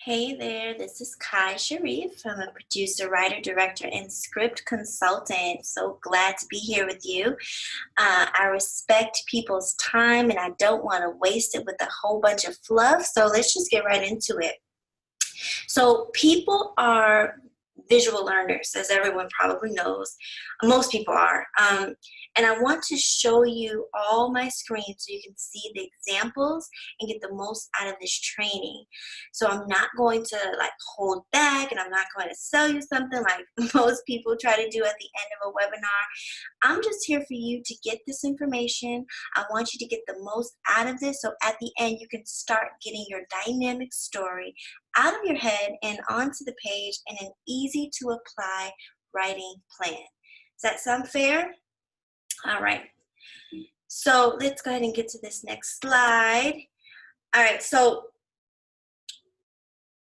Hey there, this is Sharif. I'm a producer, writer, director, and script consultant. So glad to be here with you. I respect people's time and I don't want to waste it with a whole bunch of fluff. So let's just get right into it. So, people are visual learners, as everyone probably knows. Most people are. And I want to show you all my screens so you can see the examples and get the most out of this training. So I'm not going to hold back, and I'm not going to sell you something like most people try to do at the end of a webinar. I'm just here for you to get this information. I want you to get the most out of this so at the end you can start getting your dynamic story out of your head and onto the page in an easy to apply writing plan. Does that sound fair? All right. So let's go ahead and get to this next slide. All right, so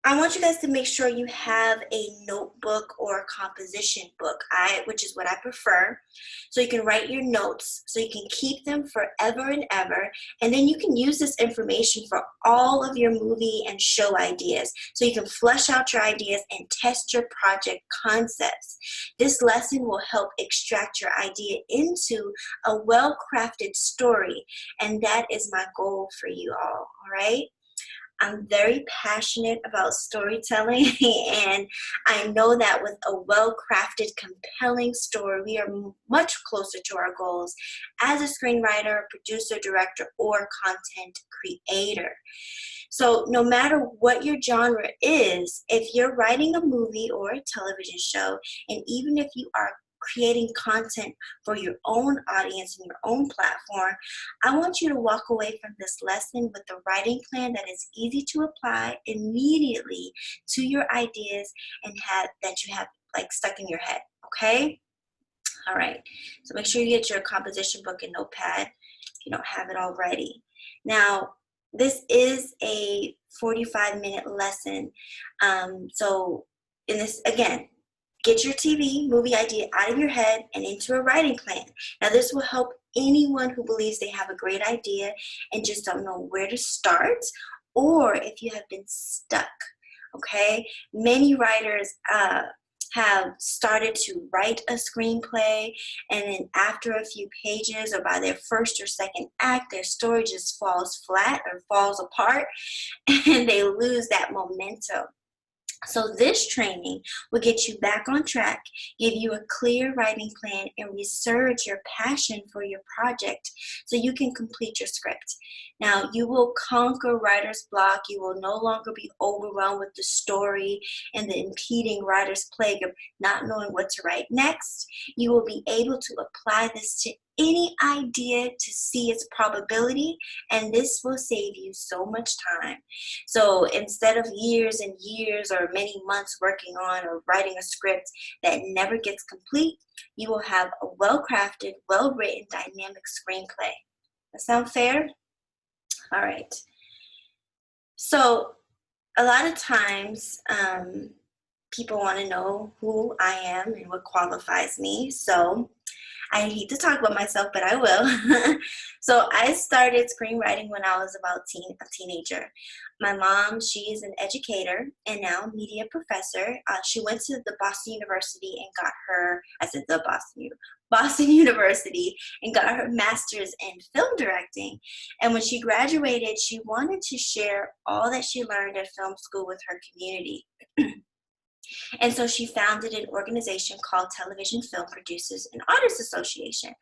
I want you guys to make sure you have a notebook or a composition book, which is what I prefer. So you can write your notes, so you can keep them forever and ever, and then you can use this information for all of your movie and show ideas. So you can flesh out your ideas and test your project concepts. This lesson will help extract your idea into a well-crafted story, and that is my goal for you all right? I'm very passionate about storytelling, and I know that with a well-crafted, compelling story, we are much closer to our goals as a screenwriter, producer, director, or content creator. So no matter what your genre is, if you're writing a movie or a television show, and even if you are creating content for your own audience and your own platform, I want you to walk away from this lesson with a writing plan that is easy to apply immediately to your ideas and that you have stuck in your head, okay? All right, so make sure you get your composition book and notepad if you don't have it already. Now, this is a 45-minute lesson. So in this, again, get your TV movie idea out of your head and into a writing plan. Now, this will help anyone who believes they have a great idea and just don't know where to start, or if you have been stuck, okay? Many writers have started to write a screenplay, and then after a few pages or by their first or second act, their story just falls flat or falls apart, and they lose that momentum. So this training will get you back on track, give you a clear writing plan, and resurge your passion for your project so you can complete your script. Now, you will conquer writer's block. You will no longer be overwhelmed with the story and the impeding writer's plague of not knowing what to write next. You will be able to apply this to any idea to see its probability, and this will save you so much time. So instead of years and years or many months working on or writing a script that never gets complete, you will have a well-crafted, well-written, dynamic screenplay. That sound fair? All right. So a lot of times people want to know who I am and what qualifies me. So I hate to talk about myself, but I will. So I started screenwriting when I was about a teenager. My mom, she is an educator and now media professor. She went to the Boston University and got her, I said the Boston University, and got her master's in film directing. And when she graduated, she wanted to share all that she learned at film school with her community. And so she founded an organization called Television Film Producers and Artists Association.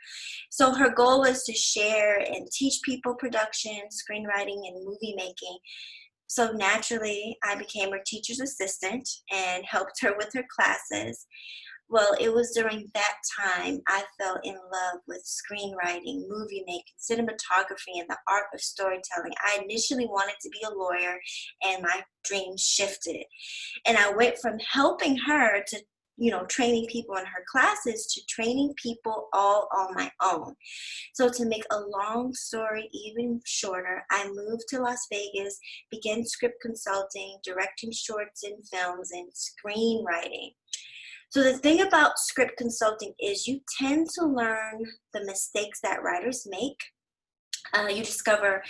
So her goal was to share and teach people production, screenwriting, and movie making. So naturally, I became her teacher's assistant and helped her with her classes. Well, it was during that time I fell in love with screenwriting, movie making, cinematography, and the art of storytelling. I initially wanted to be a lawyer, and my dreams shifted. And I went from helping her to training people in her classes to training people all on my own. So to make a long story even shorter, I moved to Las Vegas, began script consulting, directing shorts and films, and screenwriting. So the thing about script consulting is you tend to learn the mistakes that writers make. You discover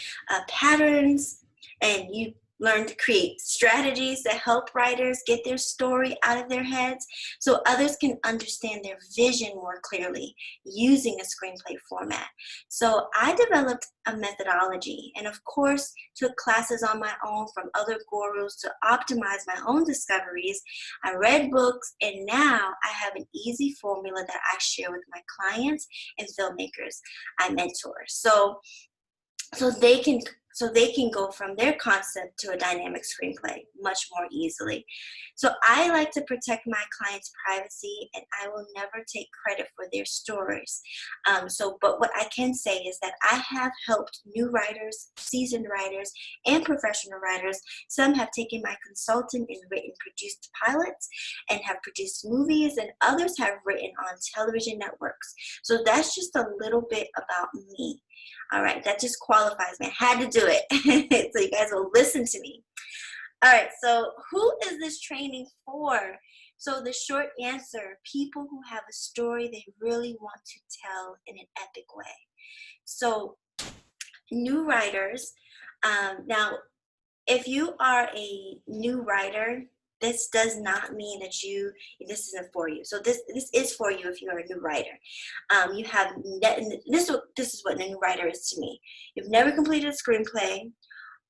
patterns, and you learn to create strategies that help writers get their story out of their heads so others can understand their vision more clearly using a screenplay format. So I developed a methodology and, of course, took classes on my own from other gurus to optimize my own discoveries. I read books, and now I have an easy formula that I share with my clients and filmmakers I mentor. So they can go from their concept to a dynamic screenplay much more easily. So I like to protect my clients' privacy, and I will never take credit for their stories. But what I can say is that I have helped new writers, seasoned writers, and professional writers. Some have taken my consultant and written, produced pilots, and have produced movies, and others have written on television networks. So that's just a little bit about me. All right, that just qualifies me. I had to do it so you guys will listen to me. All right, so who is this training for? So the short answer, people who have a story they really want to tell in an epic way. So new writers, now if you are a new writer, this does not mean that this isn't for you. So this is for you if you're a new writer. This is what a new writer is to me. You've never completed a screenplay,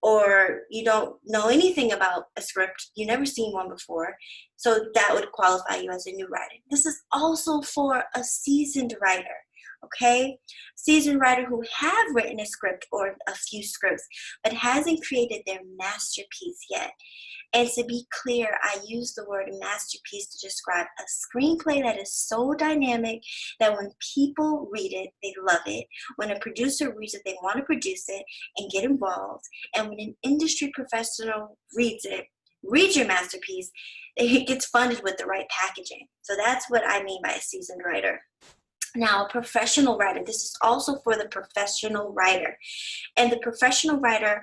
or you don't know anything about a script. You've never seen one before. So that would qualify you as a new writer. This is also for a seasoned writer. Okay, seasoned writer who have written a script or a few scripts, but hasn't created their masterpiece yet. And to be clear, I use the word masterpiece to describe a screenplay that is so dynamic that when people read it, they love it. When a producer reads it, they want to produce it and get involved. And when an industry professional reads your masterpiece, it gets funded with the right packaging. So that's what I mean by a seasoned writer. Now, a professional writer, this is also for the professional writer. And the professional writer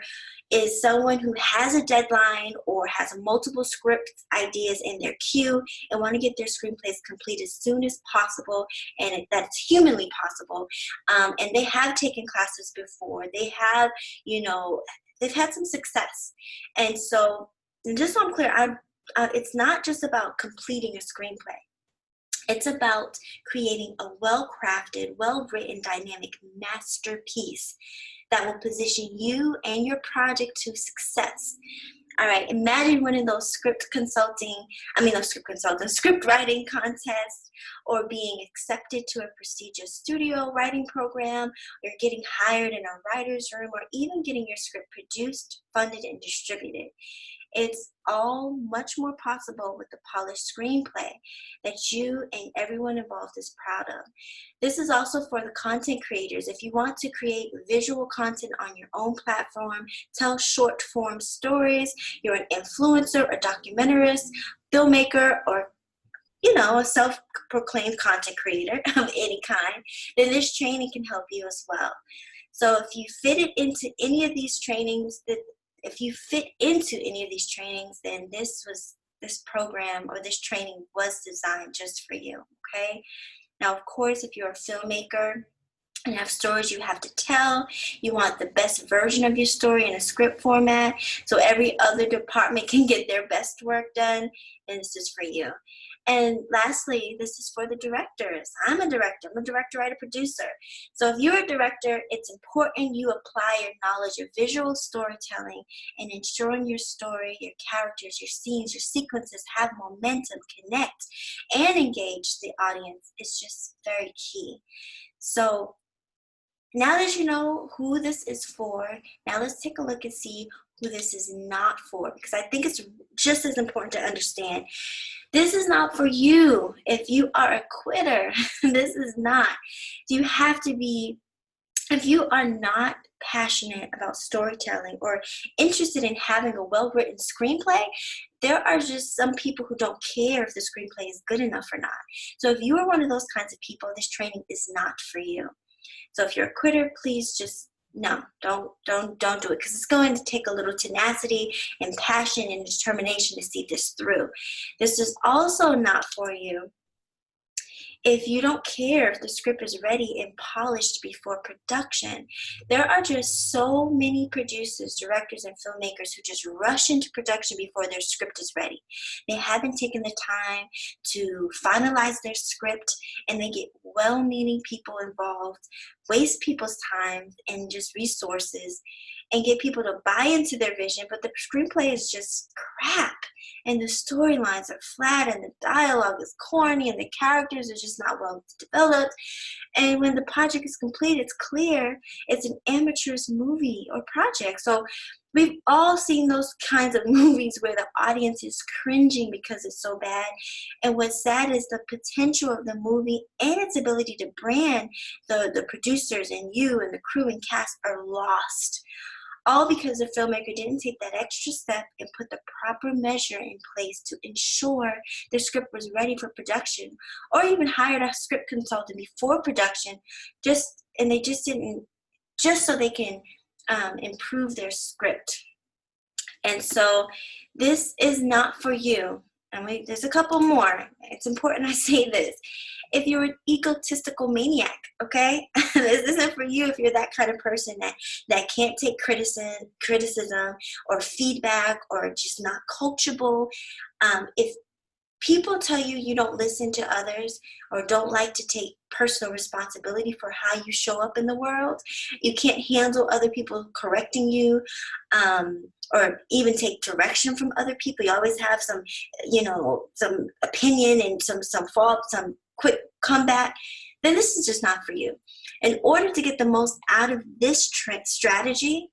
is someone who has a deadline or has multiple script ideas in their queue and want to get their screenplays complete as soon as possible, and that's humanly possible. And they have taken classes before. They have, they've had some success. And so, just so I'm clear, it's not just about completing a screenplay. It's about creating a well-crafted, well-written, dynamic masterpiece that will position you and your project to success. All right, imagine winning those script writing contests, or being accepted to a prestigious studio writing program, or getting hired in a writer's room, or even getting your script produced, funded, and distributed. It's all much more possible with the polished screenplay that you and everyone involved is proud of. This is also for the content creators. If you want to create visual content on your own platform, tell short form stories, you're an influencer, a documentarist, filmmaker, or a self-proclaimed content creator of any kind, then this training can help you as well. So if you fit into any of these trainings, then this program or this training was designed just for you, okay? Now, of course, if you're a filmmaker and have stories you have to tell, you want the best version of your story in a script format so every other department can get their best work done, then this is for you. And lastly, this is for the directors. I'm a director, writer, producer. So if you're a director, it's important you apply your knowledge of visual storytelling and ensuring your story, your characters, your scenes, your sequences have momentum, connect, and engage the audience is just very key. So now that you know who this is for, now let's take a look and see who this is not for, because I think it's just as important to understand. This is not for you. If you are a quitter, this is not. You have to be, if you are not passionate about storytelling or interested in having a well-written screenplay, there are just some people who don't care if the screenplay is good enough or not. So if you are one of those kinds of people, this training is not for you. So if you're a quitter, please just don't do it, because it's going to take a little tenacity and passion and determination to see this through. This is also not for you if you don't care if the script is ready and polished before production. There are just so many producers, directors, and filmmakers who just rush into production before their script is ready. They haven't taken the time to finalize their script, and they get well-meaning people involved, waste people's time and just resources, and get people to buy into their vision, but the screenplay is just crap, and the storylines are flat, and the dialogue is corny, and the characters are just not well developed. And when the project is complete, it's clear it's an amateur's movie or project. So we've all seen those kinds of movies where the audience is cringing because it's so bad. And what's sad is the potential of the movie and its ability to brand the producers and you and the crew and cast are lost. All because the filmmaker didn't take that extra step and put the proper measure in place to ensure the script was ready for production, or even hired a script consultant before production, and they just didn't, just so they can improve their script. And so this is not for you. And there's a couple more. It's important I say this. If you're an egotistical maniac, okay? This isn't for you if you're that kind of person that can't take criticism or feedback, or just not coachable. If people tell you you don't listen to others or don't like to take personal responsibility for how you show up in the world, you can't handle other people correcting you, or even take direction from other people. You always have some opinion and some fault, some quick comeback, then this is just not for you. In order to get the most out of this strategy,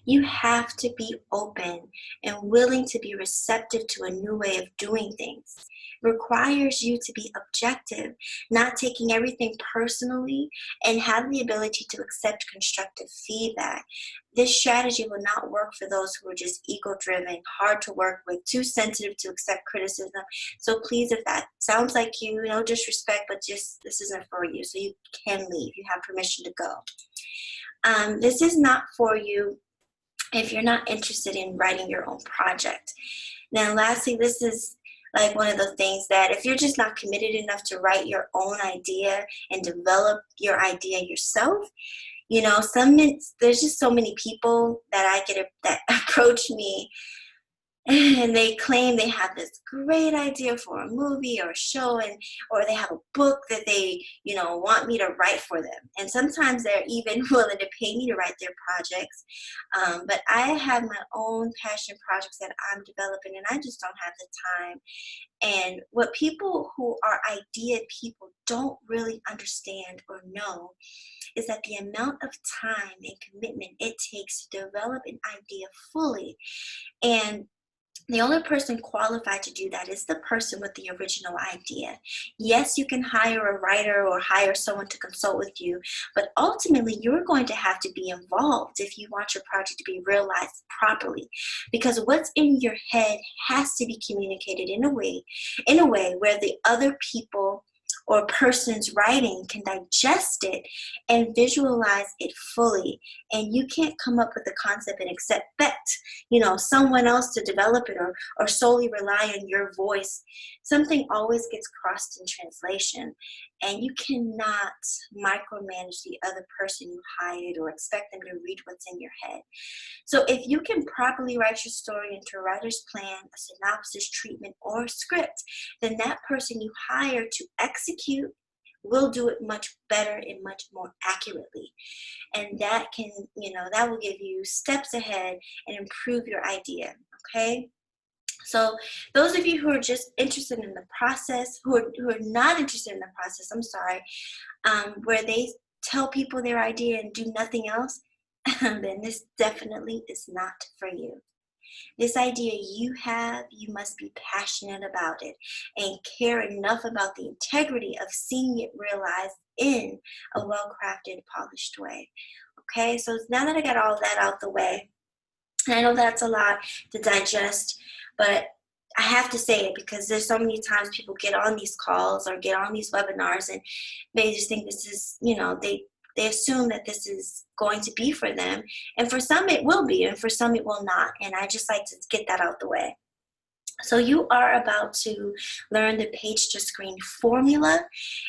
you have to be open and willing to be receptive to a new way of doing things. It requires you to be objective, not taking everything personally, and have the ability to accept constructive feedback. This strategy will not work for those who are just ego-driven, hard to work with, too sensitive to accept criticism. So please, if that sounds like you, no disrespect, but just this isn't for you. So you can leave. You have permission to go. This is not for you if you're not interested in writing your own project. Now, lastly, this is like one of those things that if you're just not committed enough to write your own idea and develop your idea yourself, there's just so many people that that approach me, and they claim they have this great idea for a movie or a show, or they have a book that they want me to write for them. And sometimes they're even willing to pay me to write their projects. But I have my own passion projects that I'm developing, and I just don't have the time. And what people who are idea people don't really understand or know is that the amount of time and commitment it takes to develop an idea fully, and the only person qualified to do that is the person with the original idea. Yes, you can hire a writer or hire someone to consult with you, but ultimately you're going to have to be involved if you want your project to be realized properly, because what's in your head has to be communicated in a way where the other people or person's writing can digest it and visualize it fully. And you can't come up with the concept and expect someone else to develop it, or solely rely on your voice. Something always gets crossed in translation, and you cannot micromanage the other person you hired or expect them to read what's in your head. So if you can properly write your story into a writer's plan, a synopsis, treatment, or script, then that person you hire to execute will do it much better and much more accurately. And that will give you steps ahead and improve your idea, okay? So those of you who are just interested in the process, who are not interested in the process, where they tell people their idea and do nothing else, then this definitely is not for you. This idea you have, you must be passionate about it and care enough about the integrity of seeing it realized in a well-crafted, polished way. Okay, so now that I got all that out the way, and I know that's a lot to digest, but I have to say it because there's so many times people get on these calls or get on these webinars and they just think this is, they assume that this is going to be for them. And for some it will be, and for some it will not. And I just like to get that out the way. So you are about to learn the page to screen formula.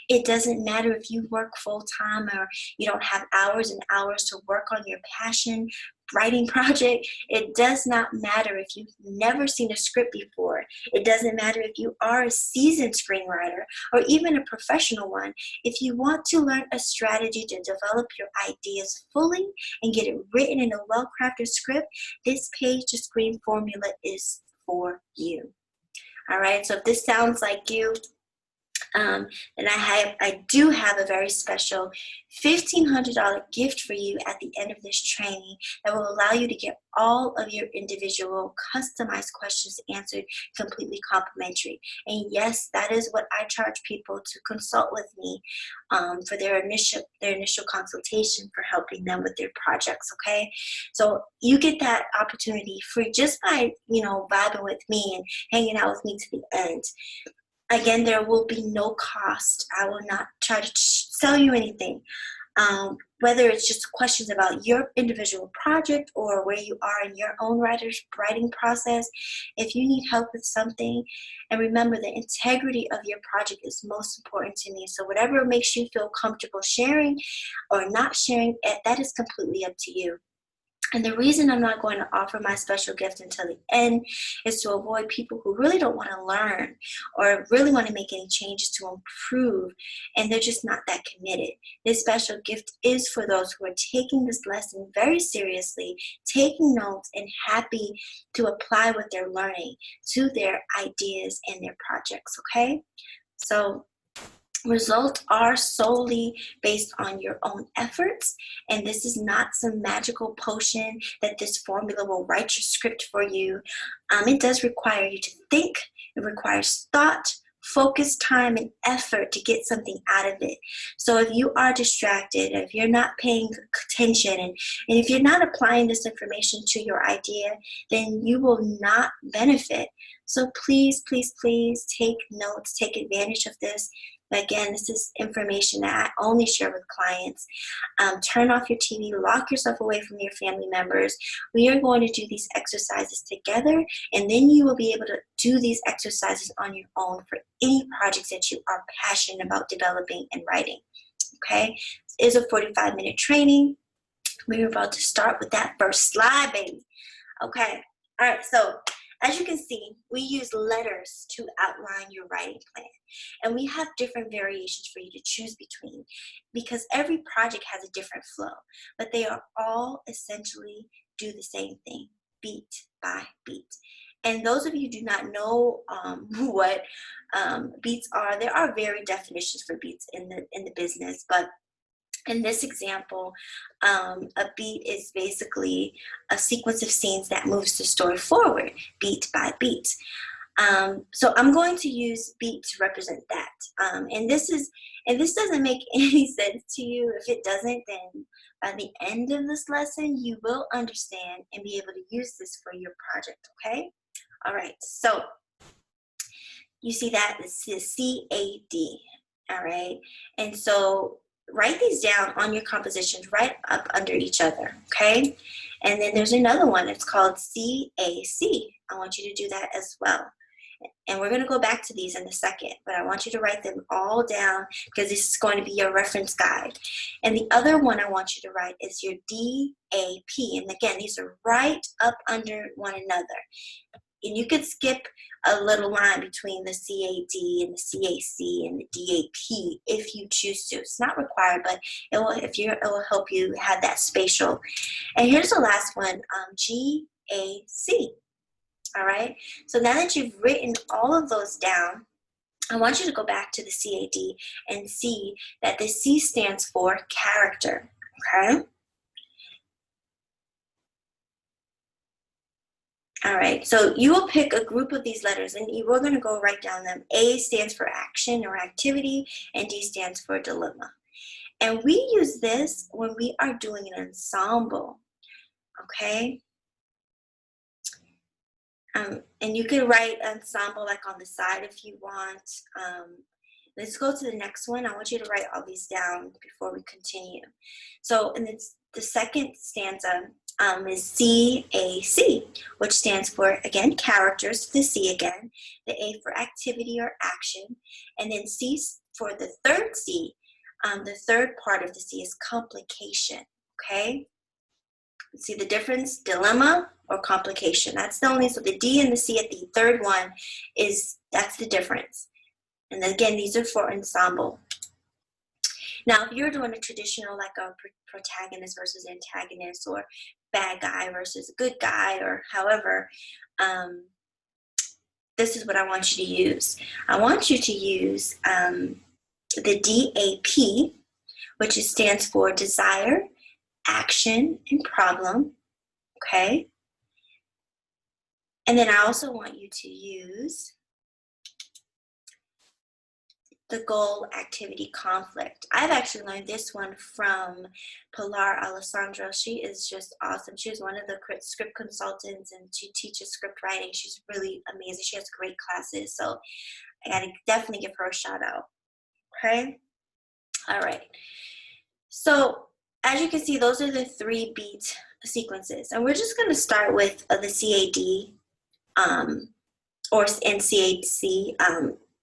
It doesn't matter if you work full-time or you don't have hours and hours to work on your passion writing project. It does not matter if you've never seen a script before. It doesn't matter if you are a seasoned screenwriter or even a professional one. If you want to learn a strategy to develop your ideas fully and get it written in a well-crafted script, this page to screen formula is for you. All right, so if this sounds like you, then I do have a very special $1,500 gift for you at the end of this training that will allow you to get all of your individual customized questions answered completely complimentary. And yes, that is what I charge people to consult with me for their initial consultation for helping them with their projects. Okay, so you get that opportunity free just by vibing with me and hanging out with me to the end. Again, there will be no cost. I will not try to sell you anything. Whether it's just questions about your individual project or where you are in your own writing process, if you need help with something, and remember the integrity of your project is most important to me. So whatever makes you feel comfortable sharing or not sharing, that is completely up to you. And the reason I'm not going to offer my special gift until the end is to avoid people who really don't want to learn or really want to make any changes to improve, and they're just not that committed. This special gift is for those who are taking this lesson very seriously, taking notes, and happy to apply what they're learning to their ideas and their projects, okay? So results are solely based on your own efforts, and this is not some magical potion that this formula will write your script for you. It does require you to think. It requires thought, focus, time, and effort to get something out of it. So if you are distracted, if you're not paying attention, and if you're not applying this information to your idea, then you will not benefit. So please, please, please take notes, take advantage of this. Again, this is information that I only share with clients. Turn off your TV, lock yourself away from your family members. We are going to do these exercises together, and then you will be able to do these exercises on your own for any projects that you are passionate about developing and writing. Okay, it is a 45-minute training. We're about to start with that first slide, baby. Okay, all right, so as you can see, we use letters to outline your writing plan. And we have different variations for you to choose between because every project has a different flow, but they are all essentially do the same thing, beat by beat. And those of you who do not know what beats are, there are varied definitions for beats in the business, but in this example, a beat is basically a sequence of scenes that moves the story forward, beat by beat. So I'm going to use beat to represent that. And this doesn't make any sense to you. If it doesn't, then by the end of this lesson, you will understand and be able to use this for your project, okay? All right, so you see that it's the CAD, all right? And so write these down on your compositions right up under each other, okay? And then there's another one, it's called CAC. I want you to do that as well. And we're going to go back to these in a second, but I want you to write them all down because this is going to be your reference guide. And the other one I want you to write is your DAP. And again, these are right up under one another. And you could skip a little line between the CAD and the CAC and the DAP if you choose to. It's not required, but it will help you have that spatial. And here's the last one, GAC. All right. So now that you've written all of those down, I want you to go back to the CAD and see that the C stands for character. Okay. All right, so you will pick a group of these letters and we're going to go write down them. A stands for action or activity, and D stands for dilemma. And we use this when we are doing an ensemble, okay? And you can write ensemble like on the side if you want. Let's go to the next one. I want you to write all these down before we continue. So in the second stanza, is CAC, which stands for, again, characters, the C again, the A for activity or action, and then C for the third C. The third part of the C is complication, okay? See the difference? Dilemma or complication. That's the only, so the D and the C at the third one that's the difference. And again, these are for ensemble. Now, if you're doing a traditional, like a protagonist versus antagonist, or bad guy versus good guy, or however, this is what I want you to use. I want you to use the DAP, which stands for desire, action, and problem, okay? And then I also want you to use the goal, activity, conflict. I've actually learned this one from Pilar Alessandro. She is just awesome. She is one of the script consultants, and she teaches script writing. She's really amazing. She has great classes, so I gotta definitely give her a shout out. Okay? All right. So as you can see, those are the 3 beat sequences, and we're just going to start with the CAD or NCAC.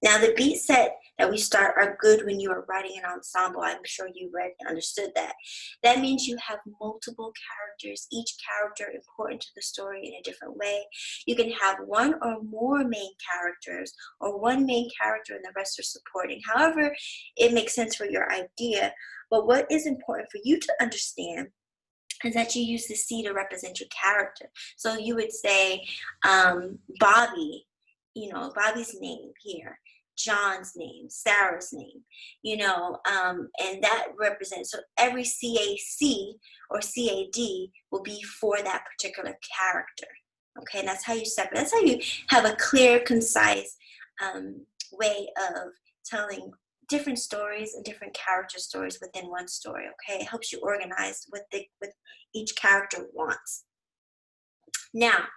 Now the beat set that we start are good when you are writing an ensemble. I'm sure you read and understood that. That means you have multiple characters, each character important to the story in a different way. You can have one or more main characters, or one main character and the rest are supporting. However, it makes sense for your idea. But what is important for you to understand is that you use the C to represent your character. So you would say Bobby, Bobby's name here, John's name, Sarah's name, and that represents, so every CAC or CAD will be for that particular character. Okay, and that's how you separate. That's how you have a clear, concise way of telling different stories and different character stories within one story. Okay, it helps you organize what each character wants. Now,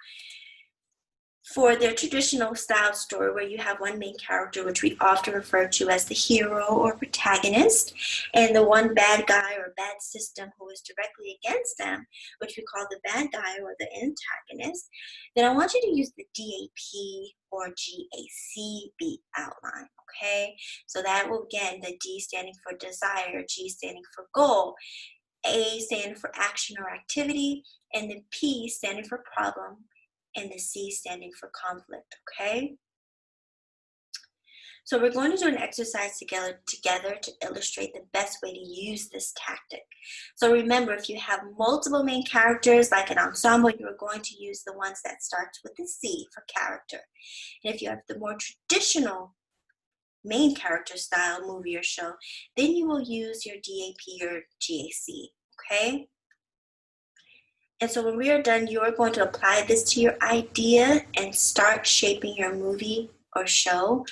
for their traditional style story, where you have one main character, which we often refer to as the hero or protagonist, and the one bad guy or bad system who is directly against them, which we call the bad guy or the antagonist, then I want you to use the DAP or GAC beat outline, okay? So that will, again, the D standing for desire, G standing for goal, A standing for action or activity, and the P standing for problem, and the C standing for conflict, okay? So we're going to do an exercise together to illustrate the best way to use this tactic. So remember, if you have multiple main characters, like an ensemble, you are going to use the ones that starts with the C for character. And if you have the more traditional main character style movie or show, then you will use your DAP or GAC, okay? And so when we are done, you are going to apply this to your idea and start shaping your movie or show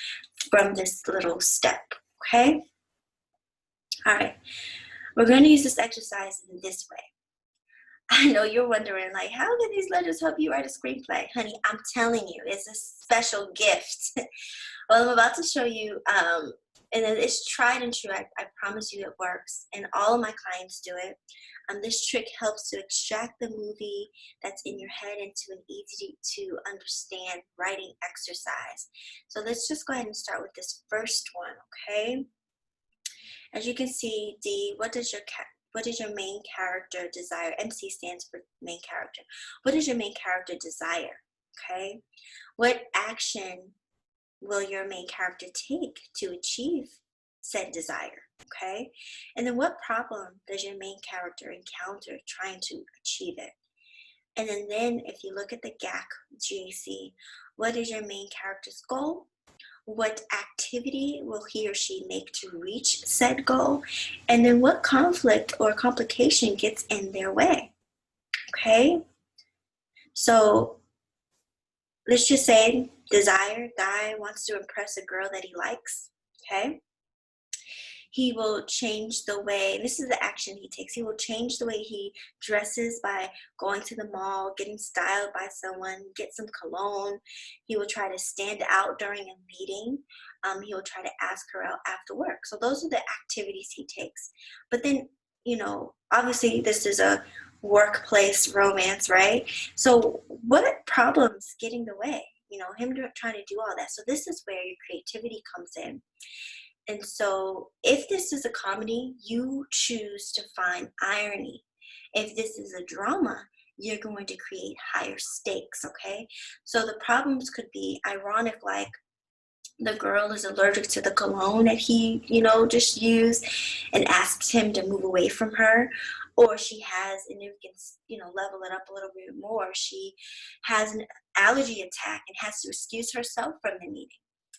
from this little step, okay? All right, we're going to use this exercise in this way. I know you're wondering, like, how can these letters help you write a screenplay? Honey, I'm telling you, it's a special gift. Well, I'm about to show you, and it's tried and true. I promise you it works, and all of my clients do it. This trick helps to extract the movie that's in your head into an easy to understand writing exercise. So let's just go ahead and start with this first one, okay? As you can see, D, what does your main character desire? MC stands for main character. What does your main character desire, okay? What action will your main character take to achieve said desire, okay? And then what problem does your main character encounter trying to achieve it? And then if you look at the GAC, what is your main character's goal? What activity will he or she make to reach said goal? And then what conflict or complication gets in their way, okay? So let's just say desire, guy wants to impress a girl that he likes, okay? He will change the way, this is the action he takes, he will change the way he dresses by going to the mall, getting styled by someone, get some cologne. He will try to stand out during a meeting. He will try to ask her out after work. So those are the activities he takes. But then, obviously this is a workplace romance, right? So what problems get in the way? Him trying to do all that. So this is where your creativity comes in. And so if this is a comedy, you choose to find irony. If this is a drama, you're going to create higher stakes, okay? So the problems could be ironic, like the girl is allergic to the cologne that he, just used and asks him to move away from her. Or she has, and you can, level it up a little bit more. She has an allergy attack and has to excuse herself from the meeting.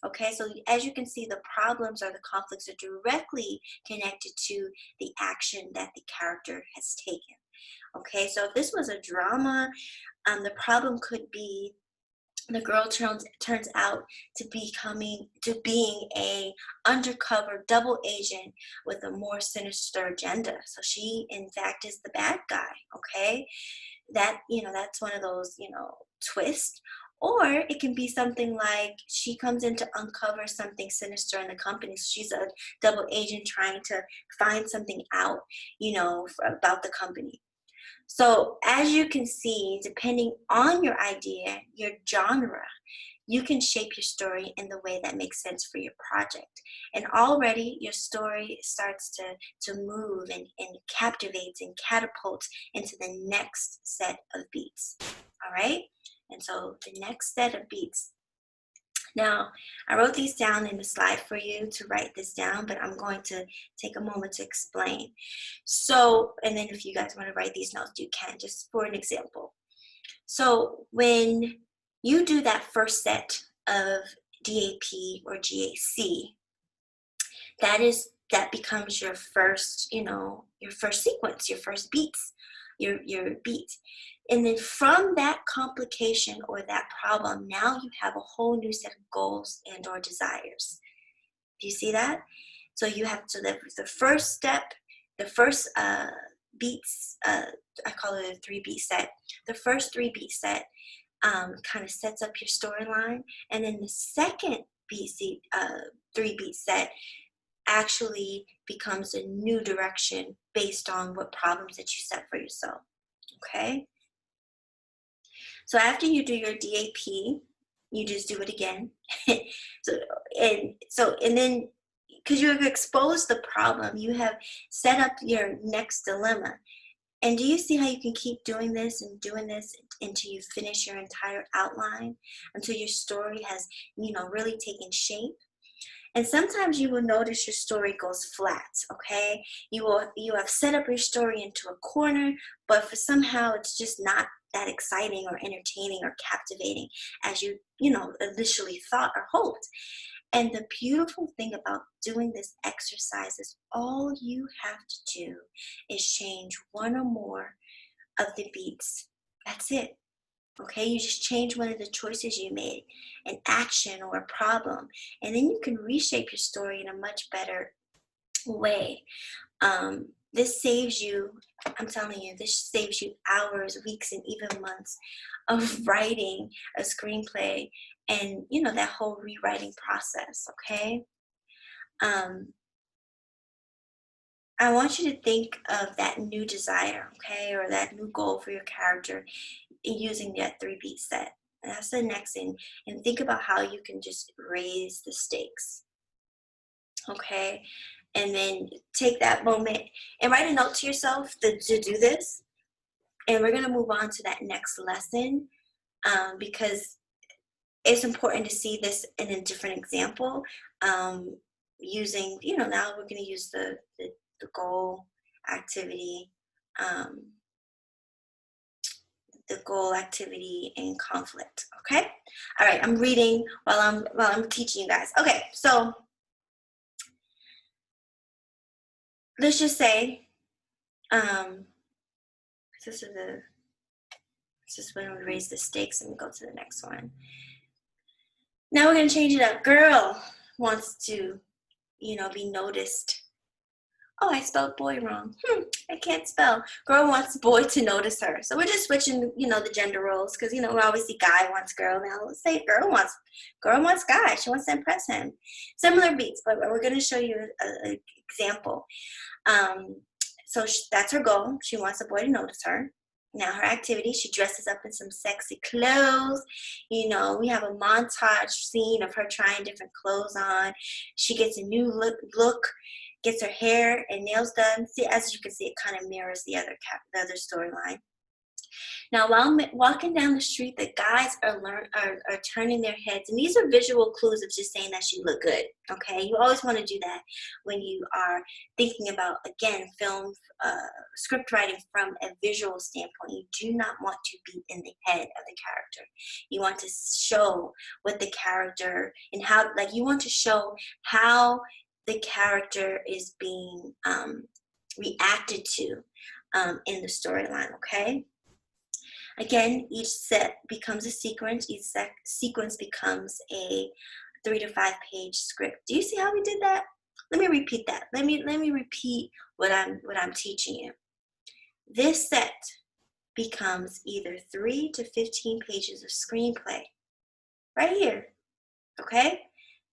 Okay, so as you can see, the problems or the conflicts are directly connected to the action that the character has taken. Okay, so if this was a drama, the problem could be the girl turns out to being a undercover double agent with a more sinister agenda. So she, in fact, is the bad guy. Okay, that's one of those twists. Or it can be something like she comes in to uncover something sinister in the company. So she's a double agent trying to find something out, about the company. So as you can see, depending on your idea, your genre, you can shape your story in the way that makes sense for your project. And already your story starts to move and captivates and catapults into the next set of beats. All right? And so the next set of beats. Now, I wrote these down in the slide for you to write this down, but I'm going to take a moment to explain. So, and then if you guys want to write these notes, you can, just for an example. So when you do that first set of DAP or GAC, that becomes your first, your first sequence, your first beats, your beat. And then from that complication or that problem, now you have a whole new set of goals and or desires. Do you see that? So you have to the first step, the first beats, I call it a 3-beat set. The first 3-beat set kind of sets up your storyline, and then the second 3-beat set actually becomes a new direction based on what problems that you set for yourself. Okay? So after you do your DAP, you just do it again. and then because you have exposed the problem, you have set up your next dilemma. And do you see how you can keep doing this until you finish your entire outline, until your story has, really taken shape? And sometimes you will notice your story goes flat, okay? You have set up your story into a corner, but for somehow it's just not that exciting or entertaining or captivating as you initially thought or hoped. And the beautiful thing about doing this exercise is all you have to do is change one or more of the beats. That's it. Okay, you just change one of the choices you made, an action or a problem, and then you can reshape your story in a much better way. This saves you, I'm telling you, this saves you hours, weeks, and even months of writing a screenplay and, that whole rewriting process, okay? I want you to think of that new desire, okay, or that new goal for your character using that 3-beat set. And that's the next thing. And think about how you can just raise the stakes, okay? And then take that moment and write a note to yourself to do this. And we're going to move on to that next lesson because it's important to see this in a different example using, now we're going to use the goal activity, and conflict. Okay. All right. I'm reading while I'm teaching you guys. Okay. So let's just say, this is when we raise the stakes and we go to the next one. Now we're going to change it up. Girl wants to, be noticed. Oh, I spelled boy wrong. I can't spell. Girl wants boy to notice her. So we're just switching, the gender roles because, we always see guy wants girl. Now let's say girl wants guy. She wants to impress him. Similar beats, but we're going to show you an example. So that's her goal. She wants a boy to notice her. Now her activity, she dresses up in some sexy clothes. You know, we have a montage scene of her trying different clothes on. She gets a new look, gets her hair and nails done. See, as you can see, it kind of mirrors the other storyline. Now, while walking down the street, the guys are turning their heads, and these are visual clues of just saying that you look good. Okay, you always want to do that when you are thinking about, again, film script writing from a visual standpoint. You do not want to be in the head of the character. You want to show what the character and how, like, you want to show how the character is being reacted to in the storyline. Okay. Again, each set becomes a sequence. Each sequence becomes a 3 to 5 page script. Do you see how we did that? Let me repeat that. Let me repeat what I'm teaching you. This set becomes either 3 to 15 pages of screenplay. Right here. Okay?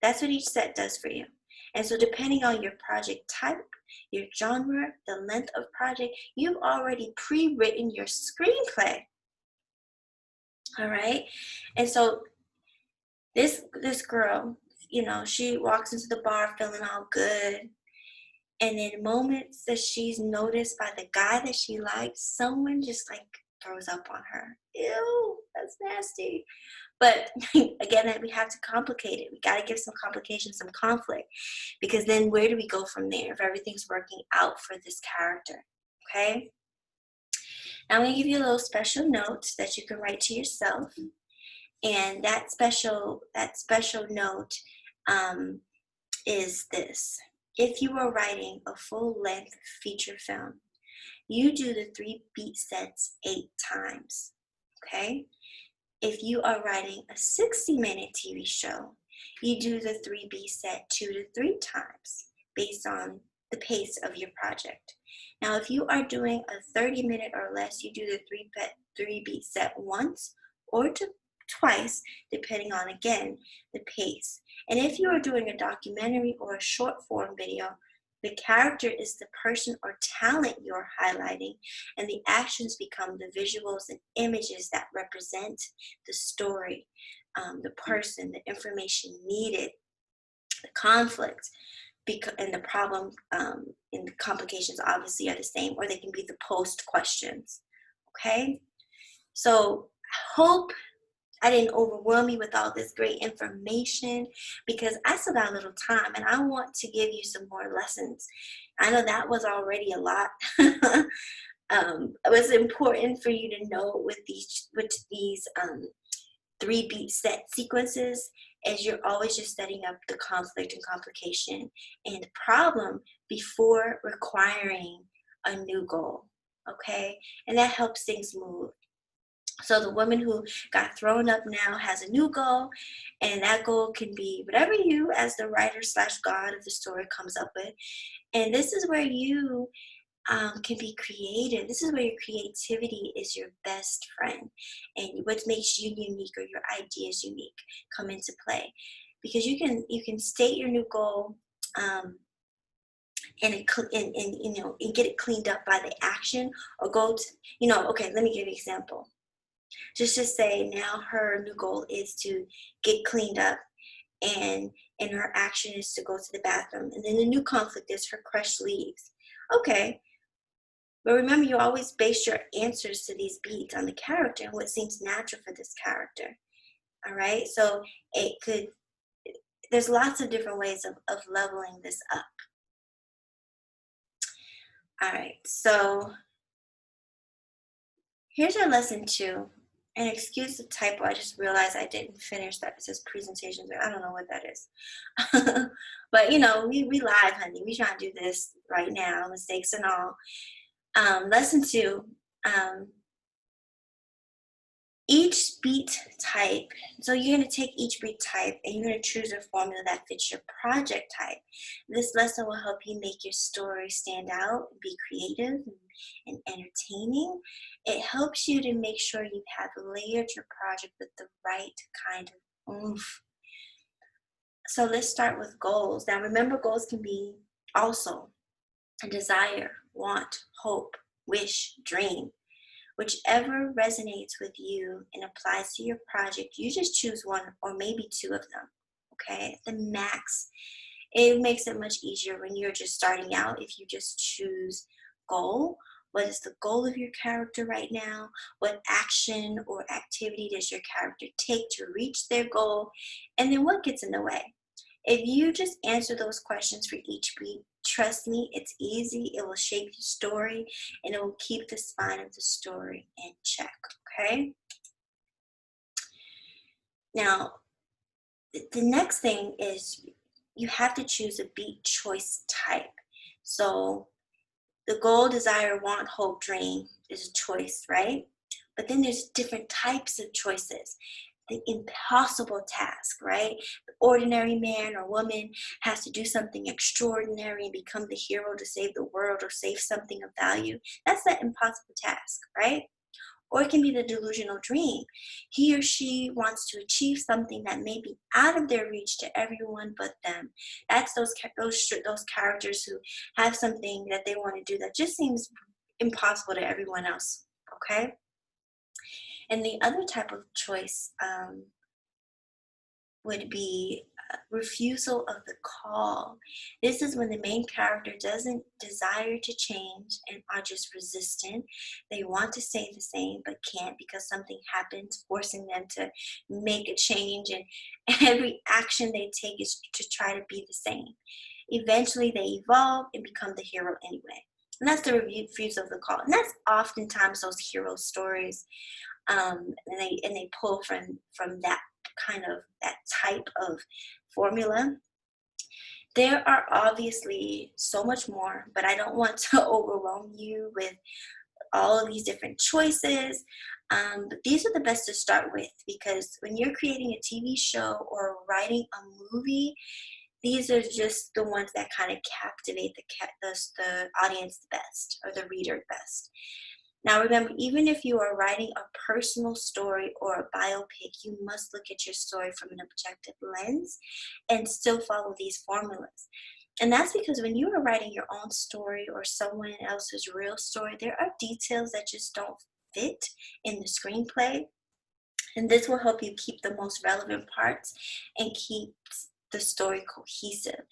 That's what each set does for you. And so depending on your project type, your genre, the length of project, you've already pre-written your screenplay. All right. And so this girl, you know, she walks into the bar feeling all good. And in moments that she's noticed by the guy that she likes, someone just like throws up on her. Ew, that's nasty. But again, we have to complicate it. We got to give some complication, some conflict, because then where do we go from there if everything's working out for this character? Okay. Now I'm going to give you a little special note that you can write to yourself. And that special note is this. If you are writing a full-length feature film, you do the 3 beat sets 8 times, okay? If you are writing a 60-minute TV show, you do the 3 beat set 2 to 3 times based on the pace of your project. Now, if you are doing a 30-minute or less, you do the 3 beat set once or twice, depending on, again, the pace. And if you are doing a documentary or a short form video, the character is the person or talent you're highlighting, and the actions become the visuals and images that represent the story, the person, the information needed, the conflict, and the problem and the complications obviously are the same, or they can be the post questions. Okay? So I hope I didn't overwhelm you with all this great information, because I still got a little time and I want to give you some more lessons. I know that was already a lot. It was important for you to know with these 3 beat set sequences, as you're always just setting up the conflict and complication and the problem before requiring a new goal. Okay? And that helps things move. So the woman who got thrown up now has a new goal, and that goal can be whatever you, as the writer / God of the story, comes up with. And this is where you can be creative. This is where your creativity is your best friend, and what makes you unique, or your ideas unique, come into play. Because you can state your new goal and get it cleaned up by the action, or go to, okay, let me give you an example. Just to say now her new goal is to get cleaned up, and her action is to go to the bathroom. And then the new conflict is her crush leaves. Okay. But remember, you always base your answers to these beats on the character and what seems natural for this character. All right. So there's lots of different ways of leveling this up. All right. So here's our lesson 2. And excuse the typo, I just realized I didn't finish that. It says presentations. I don't know what that is. But, we live, honey. We trying to do this right now, mistakes and all. Lesson 2, each beat type. So you're going to take each beat type and you're going to choose a formula that fits your project type. This lesson will help you make your story stand out, be creative and entertaining. It helps you to make sure you have layered your project with the right kind of oomph. So let's start with goals. Now remember, goals can be also a desire, want, hope, wish, dream. Whichever resonates with you and applies to your project, you just choose one or maybe two of them. Okay, the max. It makes it much easier when you're just starting out if you just choose goal. What is the goal of your character right now? What action or activity does your character take to reach their goal? And then what gets in the way? If you just answer those questions for each beat, trust me, it's easy. It will shape your story and it will keep the spine of the story in check. Okay? Now, the next thing is you have to choose a beat choice type. So the goal, desire, want, hope, dream is a choice, right? But then there's different types of choices. The impossible task, right? The ordinary man or woman has to do something extraordinary and become the hero to save the world or save something of value. That's the impossible task, right? Or it can be the delusional dream. He or she wants to achieve something that may be out of their reach to everyone but them. That's those characters who have something that they want to do that just seems impossible to everyone else. Okay? And the other type of choice would be refusal of the call. This is when the main character doesn't desire to change and are just resistant. They want to stay the same but can't because something happens forcing them to make a change, and every action they take is to try to be the same. Eventually they evolve and become the hero anyway. And that's the refusal of the call. And that's oftentimes those hero stories. And they pull from that kind of that type of formula. There are obviously so much more, but I don't want to overwhelm you with all of these different choices. But these are the best to start with, because when you're creating a TV show or writing a movie, these are just the ones that kind of captivate the audience the best, or the reader best. Now remember, even if you are writing a personal story or a biopic, you must look at your story from an objective lens and still follow these formulas. And that's because when you are writing your own story or someone else's real story, there are details that just don't fit in the screenplay. And this will help you keep the most relevant parts and keep the story cohesive.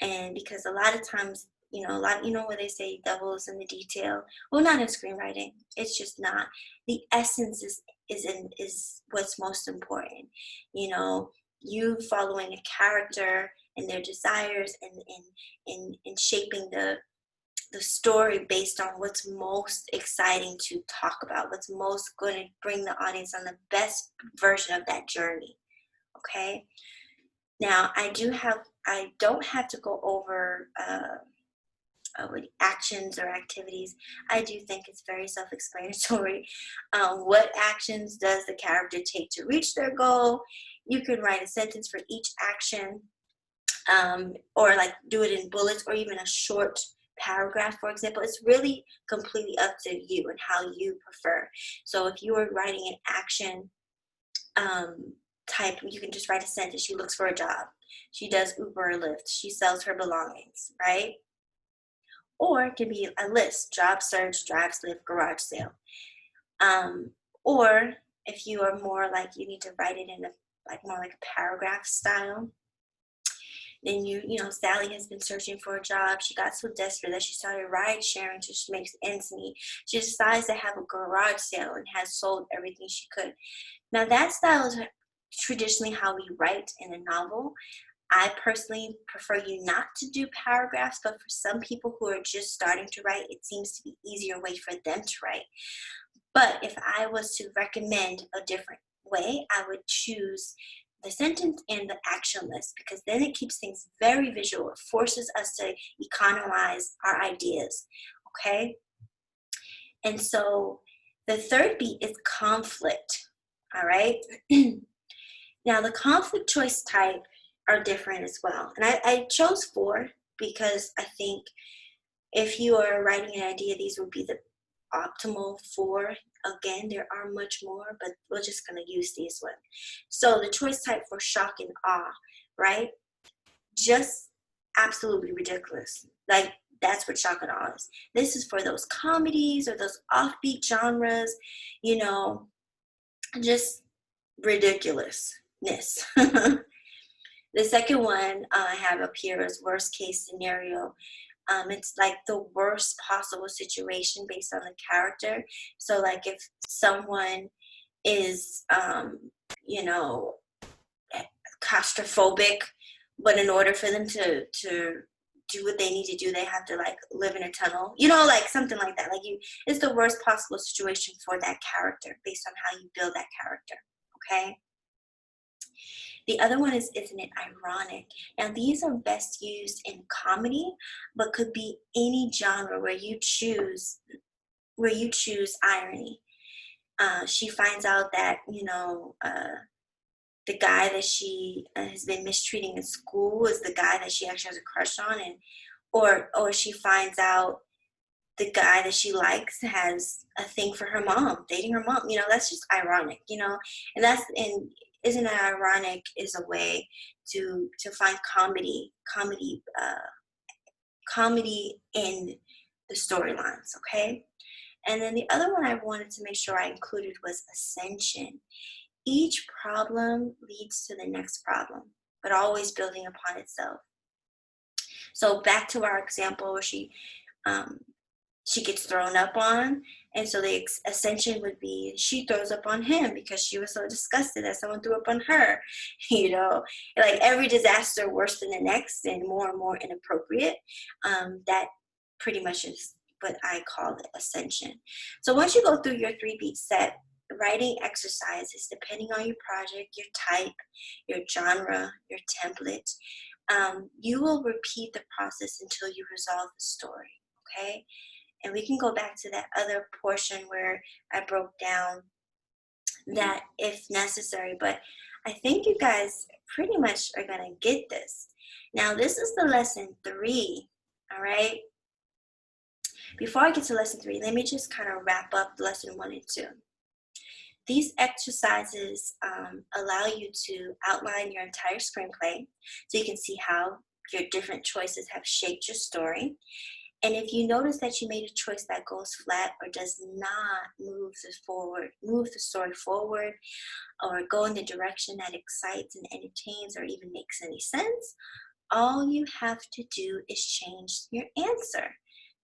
And because a lot of times, where they say devil is in the detail. Well, not in screenwriting. It's just not. The essence is what's most important. You following a character and their desires, and shaping the story based on what's most exciting to talk about, what's most going to bring the audience on the best version of that journey. Okay. Now I don't have to go over actions or activities. I do think it's very self-explanatory. What actions does the character take to reach their goal? You can write a sentence for each action, or like do it in bullets, or even a short paragraph, for example. It's really completely up to you and how you prefer. So if you are writing an action type, you can just write a sentence. She looks for a job. She does Uber or Lyft. She sells her belongings, right? Or it can be a list: job search, drive, Lyft, garage sale. Or if you are more like, you need to write it in more like a paragraph style, then Sally has been searching for a job. She got so desperate that she started ride sharing till she makes ends meet. She decides to have a garage sale and has sold everything she could. Now that style is traditionally how we write in a novel. I personally prefer you not to do paragraphs, but for some people who are just starting to write, it seems to be an easier way for them to write. But if I was to recommend a different way, I would choose the sentence and the action list, because then it keeps things very visual. It forces us to economize our ideas, okay? And so the third beat is conflict, all right? Now the conflict choice type are different as well. And I chose 4 because I think if you are writing an idea, these would be the optimal 4. Again, there are much more, but we're just going to use these ones. So the choice type for shock and awe, right? Just absolutely ridiculous. Like That's what shock and awe is. This is for those comedies or those offbeat genres, you know, just ridiculousness. The second one I have up here is worst case scenario. It's like the worst possible situation based on the character. So like if someone is, you know, claustrophobic, but in order for them to do what they need to do, they have to like live in a tunnel, you know, like something like that. Like it's the worst possible situation for that character based on how you build that character. Okay. The other one is, isn't it ironic? Now these are best used in comedy, but could be any genre where you choose irony. She finds out that, you know, the guy that she has been mistreating in school is the guy that she actually has a crush on, and or she finds out the guy that she likes has a thing for her mom, dating her mom. You know, that's just ironic, you know. And isn't it ironic is a way to find comedy in the storylines, okay? And then the other one I wanted to make sure I included was ascension. Each problem leads to the next problem, but always building upon itself. So back to our example where she gets thrown up on, and so the ascension would be she throws up on him because she was so disgusted that someone threw up on her. You know, like every disaster worse than the next and more inappropriate. That pretty much is what I call it, ascension. So once you go through your 3-beat set, writing exercises depending on your project, your type, your genre, your template, you will repeat the process until you resolve the story. Okay. And we can go back to that other portion where I broke down that if necessary, but I think you guys pretty much are going to get this. Now, this is the lesson 3, all right? Before I get to lesson 3, let me just kind of wrap up lesson 1 and 2. These exercises allow you to outline your entire screenplay so you can see how your different choices have shaped your story. And if you notice that you made a choice that goes flat or does not move the story forward, or go in the direction that excites and entertains or even makes any sense, all you have to do is change your answer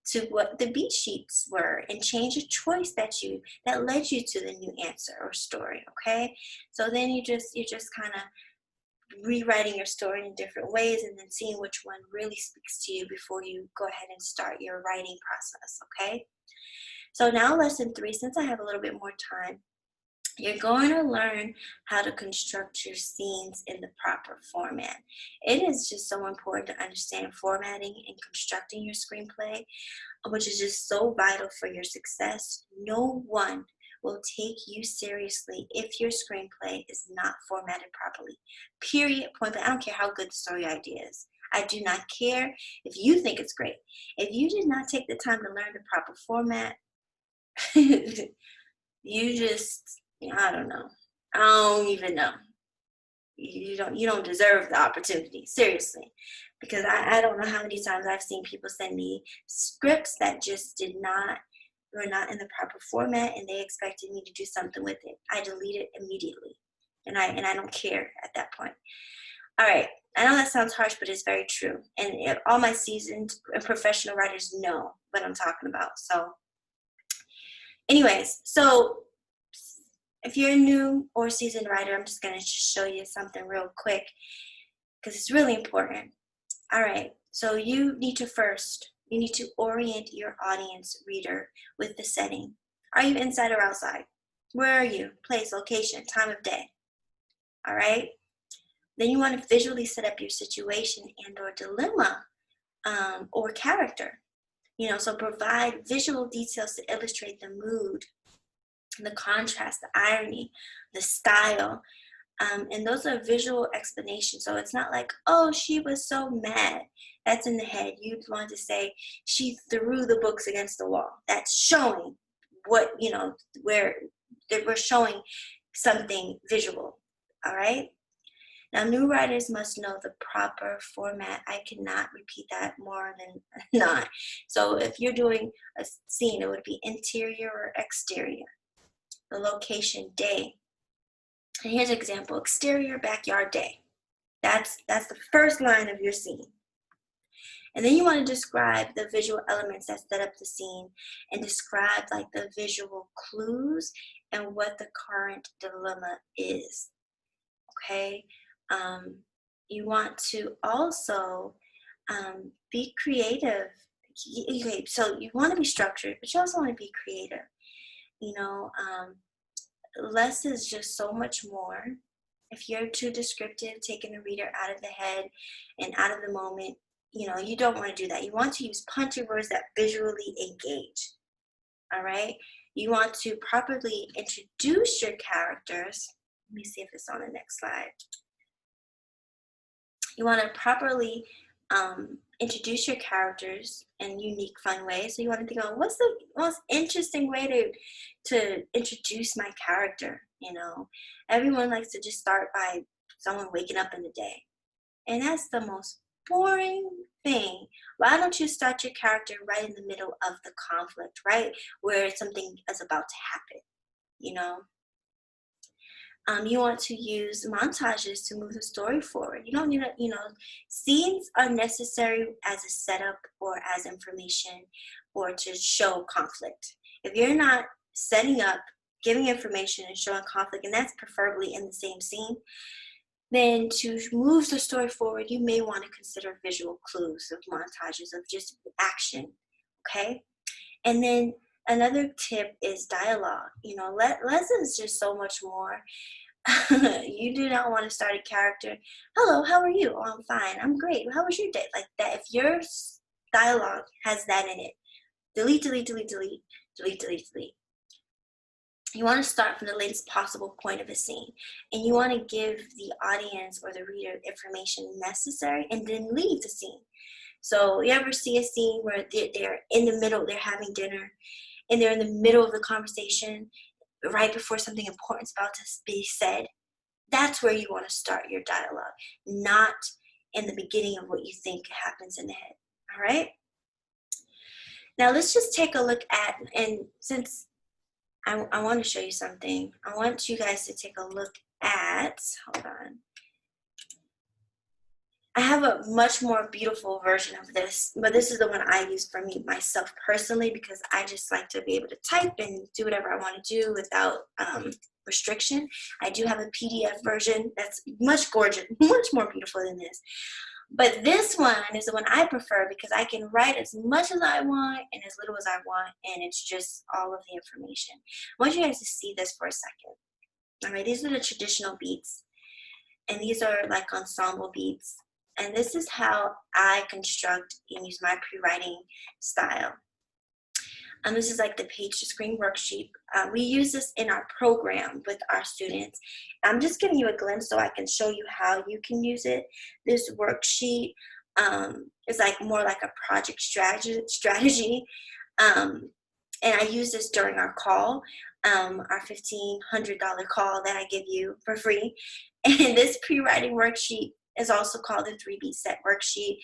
to what the beat sheets were and change a choice that led you to the new answer or story. Okay, so then you're just kind of rewriting your story in different ways and then seeing which one really speaks to you before you go ahead and start your writing process. Okay, so now lesson 3, since I have a little bit more time, you're going to learn how to construct your scenes in the proper format. It is just so important to understand formatting and constructing your screenplay, which is just so vital for your success. No one will take you seriously if your screenplay is not formatted properly. Period, point blank. I don't care how good the story idea is. I do not care if you think it's great. If you did not take the time to learn the proper format, you just, I don't know. I don't even know. You don't deserve the opportunity, seriously. Because I don't know how many times I've seen people send me scripts that just were not in the proper format, and they expected me to do something with it. I delete it immediately. And I don't care at that point. All right. I know that sounds harsh, but it's very true. And all my seasoned and professional writers know what I'm talking about. So anyways, so if you're a new or seasoned writer, I'm just going to just show you something real quick because it's really important. All right, so you need to orient your audience reader with the setting. Are you inside or outside? Where are you? Place, location, time of day. All right. Then you want to visually set up your situation and or dilemma or character. You know, so provide visual details to illustrate the mood, the contrast, the irony, the style. And those are visual explanations. So it's not like, oh, she was so mad. That's in the head. You'd want to say she threw the books against the wall. That's showing what, you know, where we're showing something visual. All right. Now, new writers must know the proper format. I cannot repeat that more than not. So if you're doing a scene, it would be interior or exterior. The location, day. And here's an example, exterior backyard day. That's the first line of your scene. And then you want to describe the visual elements that set up the scene and describe like the visual clues and what the current dilemma is. Okay. You want to also be creative. Okay, so you want to be structured, but you also want to be creative. You know, less is just so much more. If you're too descriptive, taking the reader out of the head and out of the moment, you know, you don't want to do that. You want to use punchy words that visually engage. All right. You want to properly introduce your characters. Let me see if it's on the next slide. You want to properly introduce your characters in unique, fun ways. So you want to think about what's the most interesting way to introduce my character. You know, everyone likes to just start by someone waking up in the day, and that's the most boring thing. Why don't you start your character right in the middle of the conflict, right where something is about to happen? You know. You want to use montages to move the story forward. You don't need to, you know, scenes are necessary as a setup or as information or to show conflict. If you're not setting up, giving information and showing conflict, and that's preferably in the same scene, then to move the story forward, you may want to consider visual clues of montages of just action, okay? And then another tip is dialogue. You know, less is just so much more. You do not want to start a character. Hello, how are you? Oh, I'm fine. I'm great. How was your day? Like that. If your dialogue has that in it, delete, delete, delete, delete, delete, delete, delete. You want to start from the latest possible point of a scene, and you want to give the audience or the reader information necessary and then leave the scene. So you ever see a scene where they're in the middle, they're having dinner, and they're in the middle of the conversation right before something important is about to be said? That's where you want to start your dialogue, not in the beginning of what you think happens in the head. All right? Now let's just take a look at, and since I want to show you something, I want you guys to take a look at, hold on. I have a much more beautiful version of this, but this is the one I use for me, myself personally, because I just like to be able to type and do whatever I want to do without restriction. I do have a PDF version that's much gorgeous, much more beautiful than this. But this one is the one I prefer because I can write as much as I want and as little as I want, and it's just all of the information. I want you guys to see this for a second. All right, these are the traditional beats, and these are like ensemble beats. And this is how I construct and use my pre-writing style. This is like the page to screen worksheet. We use this in our program with our students. I'm just giving you a glimpse so I can show you how you can use it. This worksheet is like more like a project strategy. And I use this during our call, our $1,500 call that I give you for free. And this pre-writing worksheet is also called the 3-beat set worksheet,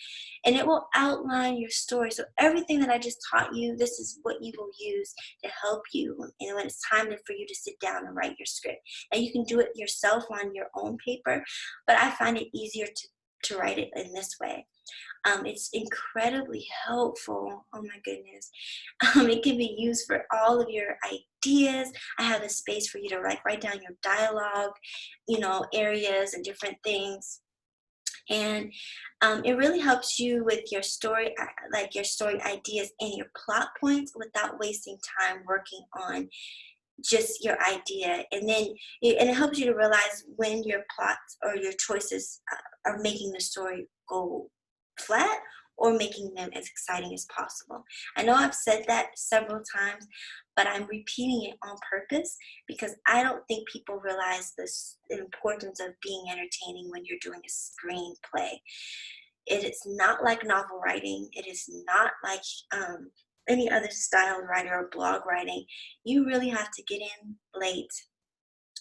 and it will outline your story. So everything that I just taught you, this is what you will use to help you and when it's time for you to sit down and write your script. And you can do it yourself on your own paper, but I find it easier to write it in this way. It's incredibly helpful. Oh my goodness. It can be used for all of your ideas. I have a space for you to write down your dialogue, you know, areas and different things. And it really helps you with your story, like your story ideas and your plot points without wasting time working on just your idea. And then it helps you to realize when your plots or your choices are making the story go flat or making them as exciting as possible. I know I've said that several times, but I'm repeating it on purpose because I don't think people realize the importance of being entertaining when you're doing a screenplay. It is not like novel writing. It is not like any other style of writing or blog writing. You really have to get in late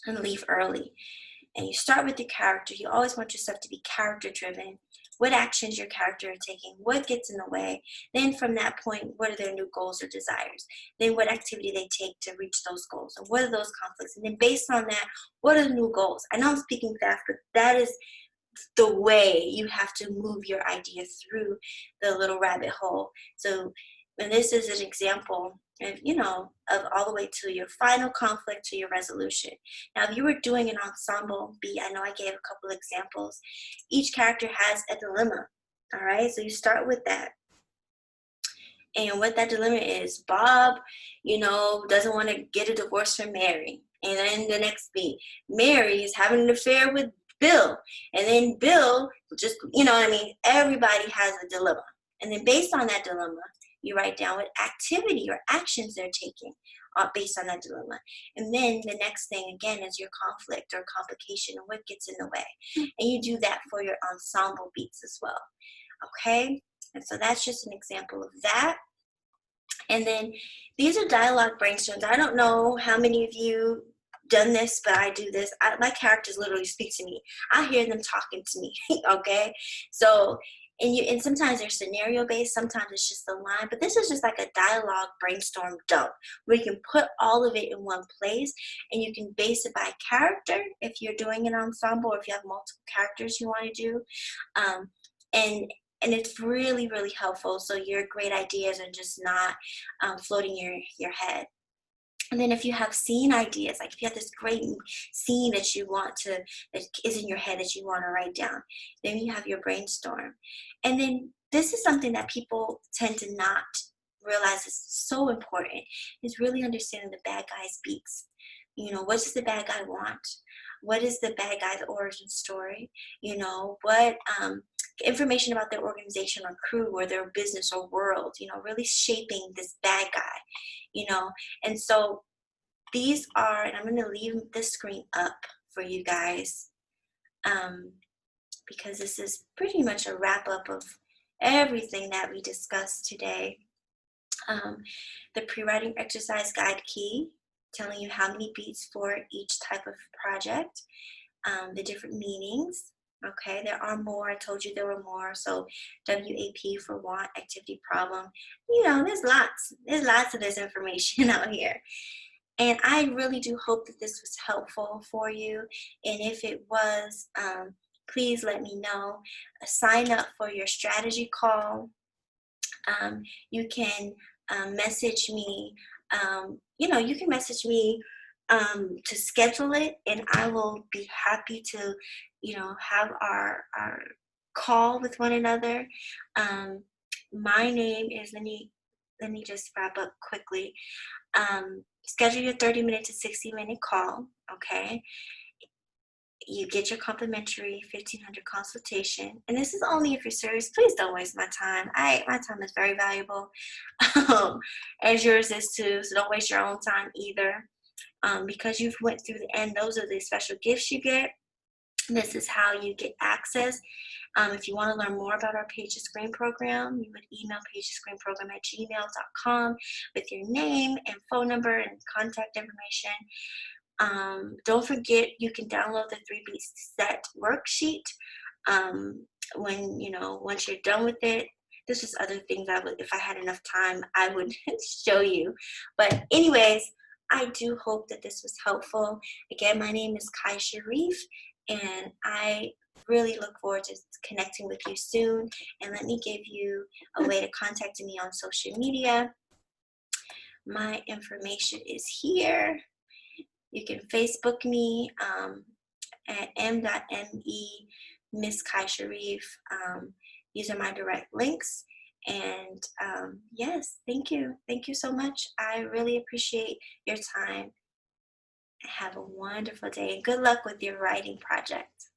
and leave early. and you start with your character. You always want yourself to be character driven. What actions your character are taking, what gets in the way. Then from that point, what are their new goals or desires? Then what activity they take to reach those goals, and what are those conflicts? And then based on that, what are the new goals? I know I'm speaking fast, but that is the way you have to move your idea through the little rabbit hole. So, and this is an example of, of all the way to your final conflict, to your resolution. Now, if you were doing an ensemble beat, I know I gave a couple examples. Each character has a dilemma. All right, so you start with that. And what that dilemma is, Bob, doesn't want to get a divorce from Mary. And then the next beat, Mary is having an affair with Bill. And then Bill, just, everybody has a dilemma. And then based on that dilemma, you write down what activity or actions they're taking based on that dilemma. And then the next thing, again, is your conflict or complication and what gets in the way. And you do that for your ensemble beats as well. Okay? And so that's just an example of that. And then these are dialogue brainstorms. I don't know how many of you done this, but I do this. My characters literally speak to me. I hear them talking to me, okay? So, and sometimes they're scenario based, sometimes it's just a line, but this is just like a dialogue brainstorm dump where you can put all of it in one place, and you can base it by character if you're doing an ensemble, or if you have multiple characters you want to do. And it's really, really helpful, so your great ideas are just not floating your head. And then if you have scene ideas, like if you have this great scene that is in your head that you want to write down, then you have your brainstorm. And then this is something that people tend to not realize is so important, is really understanding the bad guy's beats. What does the bad guy want? What is the bad guy's origin story? What information about their organization or crew or their business or world, really shaping this bad guy, and so these are, and I'm going to leave the screen up for you guys, because this is pretty much a wrap up of everything that we discussed today. The pre-writing exercise guide key, telling you how many beats for each type of project, the different meanings. Okay, there are more. I told you there were more. So WAP for want, activity, problem. There's lots of this information out here. And I really do hope that this was helpful for you. And if it was, please let me know. Sign up for your strategy call. You can message me. You can message me to schedule it, and I will be happy to, have our call with one another. My name is, let me just wrap up quickly. Schedule your 30-minute to 60-minute call, okay? You get your complimentary 1,500 consultation, and this is only if you're serious. Please don't waste my time. My time is very valuable, as yours is too. So don't waste your own time either, because you've went through the end. Those are the special gifts you get. This is how you get access. If you want to learn more about our Page to Screen program, you would email pagetoscreenprogram@gmail.com with your name and phone number and contact information. Don't forget, you can download the 3-beat set worksheet once you're done with it. This is other things if I had enough time, I would show you. But anyways, I do hope that this was helpful. Again, my name is Kai Shariff, and I really look forward to connecting with you soon. And let me give you a way to contact me on social media. My information is here. You can Facebook me at m.me Miss Kai Shariff. These are my direct links. And yes, thank you. Thank you so much. I really appreciate your time. Have a wonderful day, and good luck with your writing project.